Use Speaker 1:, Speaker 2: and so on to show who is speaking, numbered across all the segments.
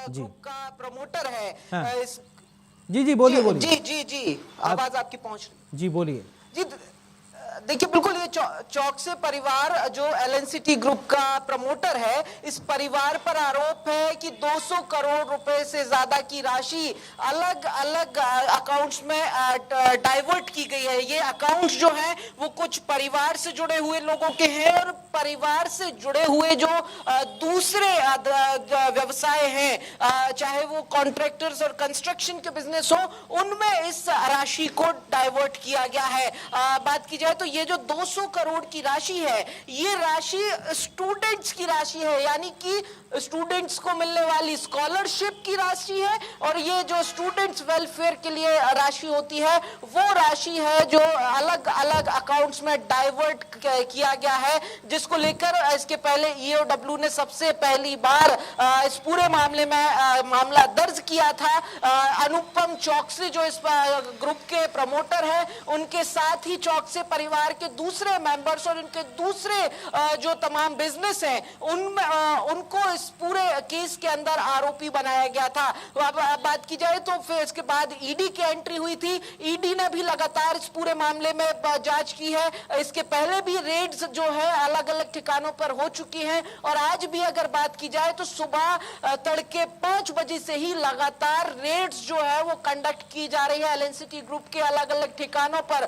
Speaker 1: जी
Speaker 2: group का promoter है।
Speaker 1: हाँ
Speaker 2: इस
Speaker 1: जी जी बोलिए बोलिए
Speaker 2: जी जी जी
Speaker 1: आप
Speaker 2: आवाज आपकी पहुंच रही
Speaker 1: जी बोलिए
Speaker 2: जी। देखिए बिल्कुल ये चौकसे परिवार जो एलएनसीटी ग्रुप का प्रमोटर है, इस परिवार पर आरोप है कि 200 करोड़ रुपए से ज्यादा की राशि अलग अलग अकाउंट्स में डाइवर्ट की गई है। ये अकाउंट्स जो है वो कुछ परिवार से जुड़े हुए लोगों के हैं और परिवार से जुड़े हुए जो दूसरे व्यवसाय हैं, चाहे वो कॉन्ट्रैक्टर्स और कंस्ट्रक्शन के बिजनेस हो, उनमें इस राशि को डाइवर्ट किया गया है। बात की जाए तो ये जो 200 करोड़ की राशि है, ये राशि स्टूडेंट्स की राशि है, यानी कि स्टूडेंट्स को मिलने वाली स्कॉलरशिप की राशि है। और ये जो स्टूडेंट्स वेलफेयर के लिए राशि होती है, वो राशि है जो अलग अलग अकाउंट्स में डाइवर्ट किया गया है, जिसको लेकर इसके पहले ईओडब्ल्यू ने सबसे पहली बार इस पूरे मामले में मामला दर्ज किया था। अनुपम चौकसी जो इस ग्रुप के प्रमोटर है, उनके साथ ही चौकसी परिवार के दूसरे मेंबर्स और उनके दूसरे जो तमाम बिजनेस हैं, उनको इस पूरे केस के अंदर आरोपी बनाया गया था। अब बात की जाए तो फिर इसके बाद ईडी की एंट्री हुई थी। ईडी ने भी लगातार इस पूरे मामले में जांच की है। इसके पहले भी रेड्स जो है अलग अलग ठिकानों पर हो चुकी हैं और आज भी अगर बात की जाए तो सुबह तड़के 5 बजे से ही लगातार रेड्स जो है वो कंडक्ट की जा रही है एलएनसीटी ग्रुप के अलग अलग ठिकानों पर।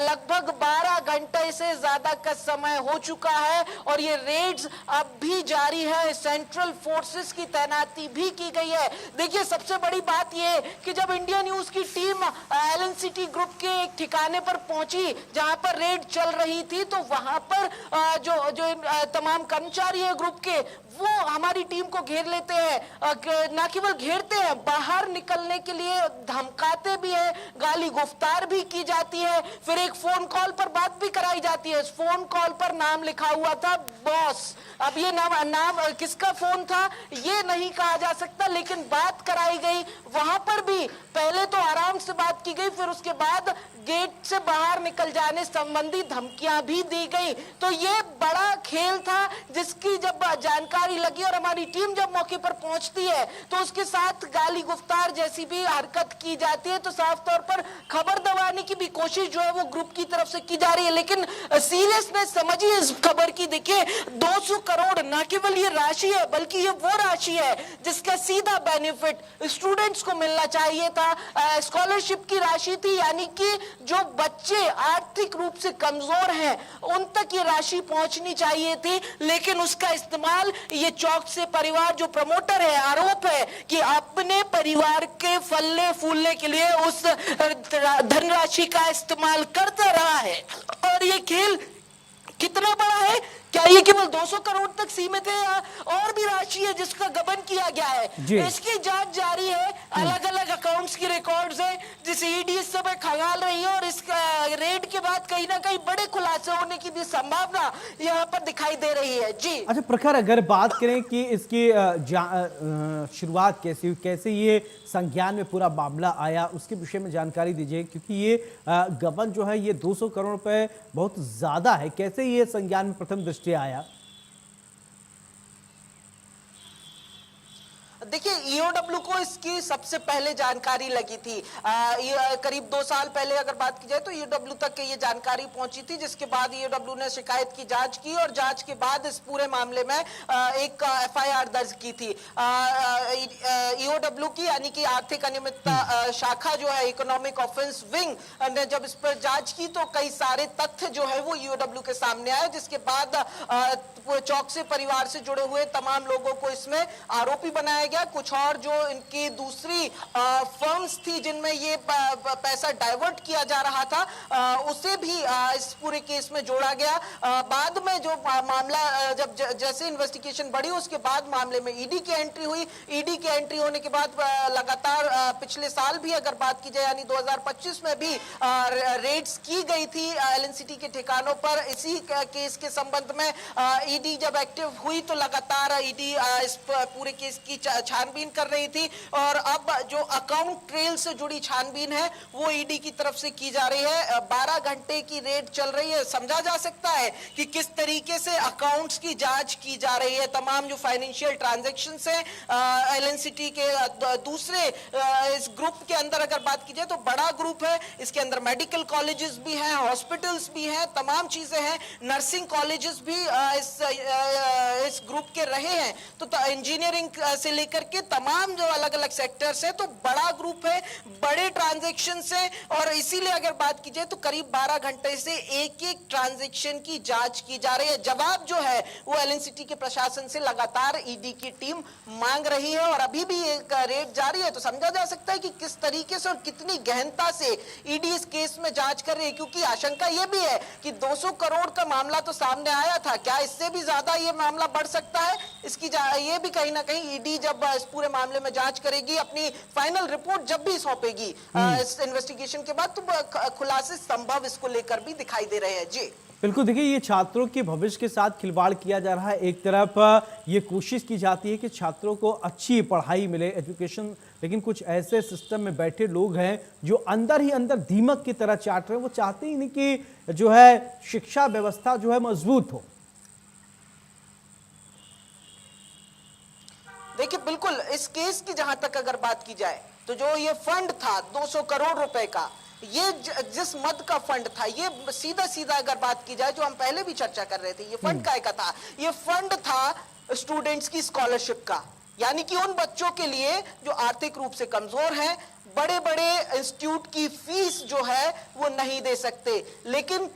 Speaker 2: लगभग 12 घंटे से ज्यादा का समय हो चुका है और ये रेड्स अब भी जारी है। सेंट्रल फोर्सेस की तैनाती भी की गई है। देखिए सबसे बड़ी बात ये कि जब इंडिया न्यूज की टीम एलएनसीटी ग्रुप के एक ठिकाने पर पहुंची जहां पर रेड चल रही थी, तो वहां पर जो जो तमाम कर्मचारी है ग्रुप के, वो हमारी टीम को घेर लेते हैं। ना केवल घेरते हैं, बाहर निकलने के लिए धमकाते भी हैं, गाली गुफ्तार भी की जाती है। फिर एक फोन कॉल पर बात भी कराई जाती है। इस फोन कॉल पर नाम लिखा हुआ था बॉस। अब ये नाम किसका फोन था ये नहीं कहा जा सकता, लेकिन बात कराई गई। वहां पर भी पहले तो आराम से बात की गई, फिर उसके बाद गेट से बाहर निकल जाने संबंधी धमकियां भी दी गई। तो ये बड़ा खेल था जिसकी जब जानकारी लगी और हमारी टीम जब मौके पर पहुंचती है तो उसके साथ गाली गुफ्तार जैसी भी हरकत की जाती है। तो साफ तौर पर खबर दबाने की भी कोशिश जो है वो ग्रुप की तरफ से की जा रही है। लेकिन सीरियसनेस समझिए इस खबर की। देखिए 200 करोड़ ना केवल ये राशि है, बल्कि ये वो राशि है जिसका सीधा बेनिफिट स्टूडेंट्स को मिलना चाहिए था। स्कॉलरशिप की राशि थी, यानी कि जो बच्चे आर्थिक रूप से कमजोर हैं उन तक ये राशि पहुंचनी चाहिए थी। लेकिन उसका इस्तेमाल ये चौकसे परिवार जो प्रमोटर है, आरोप है कि अपने परिवार के फलने फूलने के लिए उस धनराशि का इस्तेमाल करता रहा है। और ये खेल कितना बड़ा है, क्या ये केवल 200 करोड़ तक सीमित है या और भी राशि है जिसका गबन किया गया है? इसकी जांच जारी है। अलग अलग अकाउंट्स की रिकॉर्ड्स हैं जिसे ईडी इस समय खंगाल रही है और इस रेड के बाद कहीं ना कहीं बड़े खुलासे होने की भी संभावना यहाँ पर दिखाई दे रही है। जी
Speaker 1: अच्छा प्रखर, अगर बात करें कि इसकी शुरुआत कैसे हुई, कैसे ये संज्ञान में पूरा मामला आया, उसके विषय में जानकारी दीजिए, क्योंकि ये गबन जो है ये 200 करोड़ रुपए बहुत ज्यादा है। कैसे ये संज्ञान में प्रथम दृष्टि आया?
Speaker 2: देखिए ईओडब्ल्यू को इसकी सबसे पहले जानकारी लगी थी। करीब 2 साल पहले अगर बात की जाए तो ईओडब्ल्यू तक ये जानकारी पहुंची थी, जिसके बाद ईओडब्ल्यू ने शिकायत की जांच की और जांच के बाद इस पूरे मामले में एक एफआईआर दर्ज की थी। ईओडब्ल्यू की यानी कि आर्थिक अनियमितता शाखा जो है, इकोनॉमिक ऑफेंस विंग ने जब इस पर जांच की तो कई सारे तथ्य जो है वो ईओडब्ल्यू के सामने आए, जिसके बाद चौकसे परिवार से जुड़े हुए तमाम लोगों को इसमें आरोपी बनाया गया। कुछ और जो इनकी दूसरी फर्म्स थी जिनमें ये पैसा डाइवर्ट किया जा रहा था, उसे भी इस पूरे केस में जोड़ा गया। बाद में जो मामला जब जैसे इन्वेस्टिगेशन बढ़ी, उसके बाद मामले में ईडी की एंट्री हुई। ईडी की एंट्री होने के बाद लगातार पिछले साल भी अगर बात की जाए यानी 2025 में भी रेड्स की गई थी एलएनसीटी के ठिकानों पर। इसी केस के संबंध में ईडी जब एक्टिव हुई तो लगातार ईडी इस पूरे केस की छानबीन कर रही थी और अब जो अकाउंट ट्रेल से जुड़ी छानबीन है वो ईडी की तरफ से की जा रही है। 12 घंटे की रेड चल रही है। समझा जा सकता है कि किस तरीके से अकाउंट्स की जांच की जा रही है। तमाम जो फाइनेंशियल ट्रांजैक्शंस हैं एलएनसीटी एलएनसीटी के दूसरे इस ग्रुप के अंदर अगर बात की जाए तो बड़ा ग्रुप है। इसके अंदर मेडिकल कॉलेजेस भी हैं, हॉस्पिटल्स भी हैं, तमाम चीजें हैं, नर्सिंग कॉलेजेस भी इस ग्रुप के रहे हैं। तो इंजीनियरिंग से लेकर के तमाम जो अलग अलग सेक्टर्स है, तो बड़ा ग्रुप है, बड़े ट्रांजेक्शन है। और इसीलिए अगर बात की जाए तो करीब 12 घंटे से एक एक ट्रांजेक्शन की जांच की जा रही है। जवाब जो है वो एलएनसीटी के प्रशासन से लगातार ईडी की टीम मांग रही है और अभी भी एक रेड जारी है। तो समझा जा सकता है कि किस तरीके से और कितनी गहनता से ईडी इस केस में जांच कर रही है, क्योंकि आशंका यह भी है कि 200 करोड़ का मामला तो सामने आया था, क्या इससे भी ज्यादा ये मामला बढ़ सकता है? इसकी ये भी कहीं ना कहीं ईडी जब इस पूरे मामले में जांच करेगी, अपनी फाइनल रिपोर्ट जब भी सौंपेगी इस इन्वेस्टिगेशन के बाद, तो खुलासे संभव इसको लेकर भी दिखाई दे रहे हैं। जी
Speaker 1: बिल्कुल, देखिए ये छात्रों के भविष्य के साथ खिलवाड़ किया जा रहा है। एक तरफ ये कोशिश की जाती है कि छात्रों को अच्छी पढ़ाई मिले, एजुकेशन, लेकिन कुछ ऐसे सिस्टम में बैठे लोग हैं जो अंदर ही अंदर दीमक की तरह चाट रहे हैं। वो चाहते ही नहीं कि जो है शिक्षा व्यवस्था जो है मजबूत हो।
Speaker 2: देखिए, बिल्कुल इस केस की जहां तक अगर बात की जाए तो जो ये फंड था 200 करोड़ रुपए का, ये जिस मद का फंड था, ये सीधा सीधा अगर बात की जाए जो हम पहले भी चर्चा कर रहे थे, ये फंड काय का था? ये फंड था स्टूडेंट्स की स्कॉलरशिप का, यानी कि उन बच्चों के लिए जो आर्थिक रूप से कमजोर हैं, बड़े बड़े इंस्टीट्यूट की फीस जो है वो नहीं दे सकते, लेकिन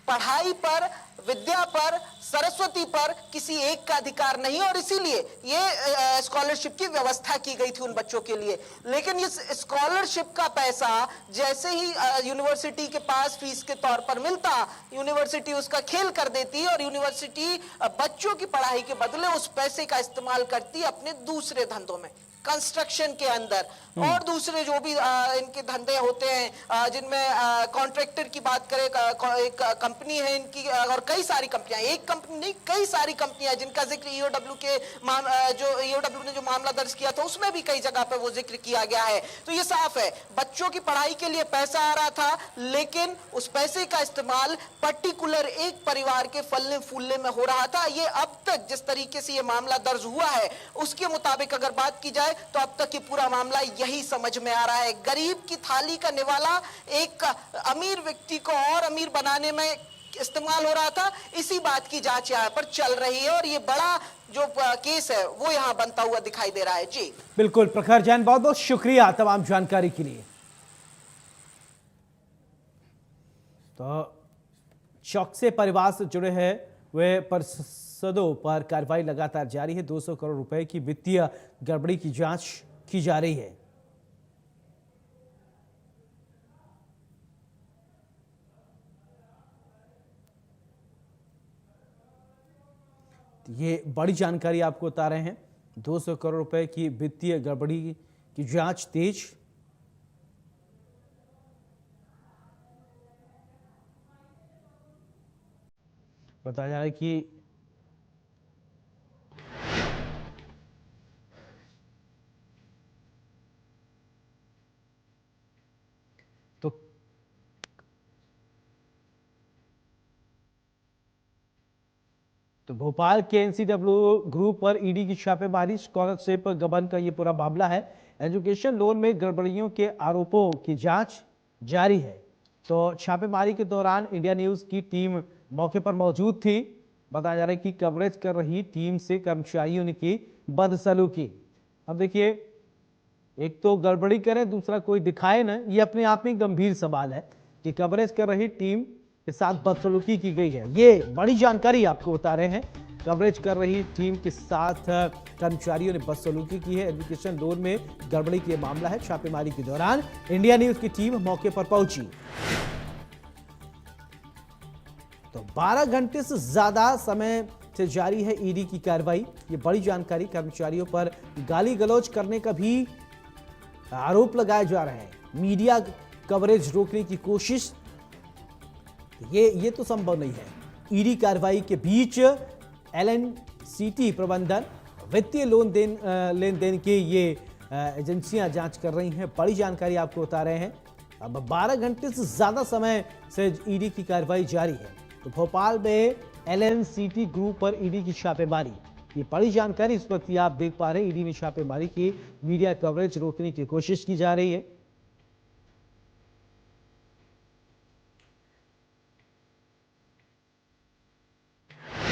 Speaker 2: पढ़ाई पर, विद्या पर, सरस्वती पर किसी एक का अधिकार नहीं, और इसीलिए ये स्कॉलरशिप की व्यवस्था की गई थी उन बच्चों के लिए। लेकिन इस स्कॉलरशिप का पैसा जैसे ही यूनिवर्सिटी के पास फीस के तौर पर मिलता, यूनिवर्सिटी उसका खेल कर देती और यूनिवर्सिटी बच्चों की पढ़ाई के बदले उस पैसे का इस्तेमाल करती अपने दूसरे धंधों में, कंस्ट्रक्शन के अंदर और दूसरे जो भी इनके धंधे होते हैं, जिनमें कॉन्ट्रैक्टर की बात करें, एक कंपनी है इनकी, और कई सारी कंपनियां, एक कंपनी नहीं कई सारी कंपनियां जिनका जिक्र ईओडब्ल्यू के जो ईओडब्ल्यू ने जो मामला दर्ज किया था उसमें भी कई जगह पे वो जिक्र किया गया है। तो ये साफ है, बच्चों की पढ़ाई के लिए पैसा आ रहा था, लेकिन उस पैसे का इस्तेमाल पर्टिकुलर एक परिवार के फलने फूलने में हो रहा था। ये अब तक जिस तरीके से ये मामला दर्ज हुआ है उसके मुताबिक अगर बात की जाए तो अब तक ये पूरा मामला यही समझ में आ रहा है। गरीब की थाली का निवाला एक अमीर व्यक्ति को और अमीर बनाने में इस्तेमाल हो रहा था, इसी बात की जांच यहाँ पर चल रही है और ये बड़ा जो केस है वो यहाँ बनता हुआ दिखाई दे रहा है। जी
Speaker 1: बिल्कुल, प्रखर जैन, बहुत बहुत शुक्रिया तमाम जानकारी के लिए। तो चौकसे परिवार से जुड़े हैं वे पार्षदों पर कार्रवाई लगातार जारी है। 200 करोड़ रुपए की वित्तीय गड़बड़ी की जांच की जा रही है। ये बड़ी जानकारी आपको बता रहे हैं। 200 करोड़ रुपए की वित्तीय गड़बड़ी की जांच तेज। बताया जा रहा है कि तो भोपाल के एनसीडब्ल्यू ग्रुप पर ईडी की छापेमारी, स्कॉलरशिप गबन का ये पूरा मामला है। एजुकेशन लोन में गड़बड़ियों के आरोपों की जांच जारी है। तो छापेमारी के दौरान इंडिया न्यूज की टीम मौके पर मौजूद थी। बताया जा रहा है कि कवरेज कर रही टीम से कर्मचारियों ने की बदसलूकी। अब देखिए, एक तो गड़बड़ी करें, दूसरा कोई दिखाए ना, ये अपने आप में गंभीर सवाल है कि कवरेज कर रही टीम के साथ बदसलूकी की गई है। ये बड़ी जानकारी आपको बता रहे हैं। कवरेज कर रही टीम के साथ कर्मचारियों ने बदसलूकी की है। एजुकेशन लोन में गड़बड़ी का मामला है। छापेमारी के दौरान इंडिया न्यूज की टीम मौके पर पहुंची। तो 12 घंटे से ज्यादा समय से जारी है ईडी की कार्रवाई। ये बड़ी जानकारी। कर्मचारियों पर गाली गलौज करने का भी आरोप लगाए जा रहे हैं। मीडिया कवरेज रोकने की कोशिश, ये तो संभव नहीं है। ईडी कार्रवाई के बीच एलएनसीटी प्रबंधन, वित्तीय लेन देन के ये एजेंसियां जांच कर रही हैं। बड़ी जानकारी आपको बता रहे हैं। अब 12 घंटे से ज्यादा समय से ईडी की कार्रवाई जारी है। तो भोपाल में एलएनसीटी ग्रुप पर ईडी की छापेमारी, ये बड़ी जानकारी इस वक्त ये आप देख पा रहे हैं, ईडी ने छापेमारी की, मीडिया कवरेज रोकने की कोशिश की जा रही है।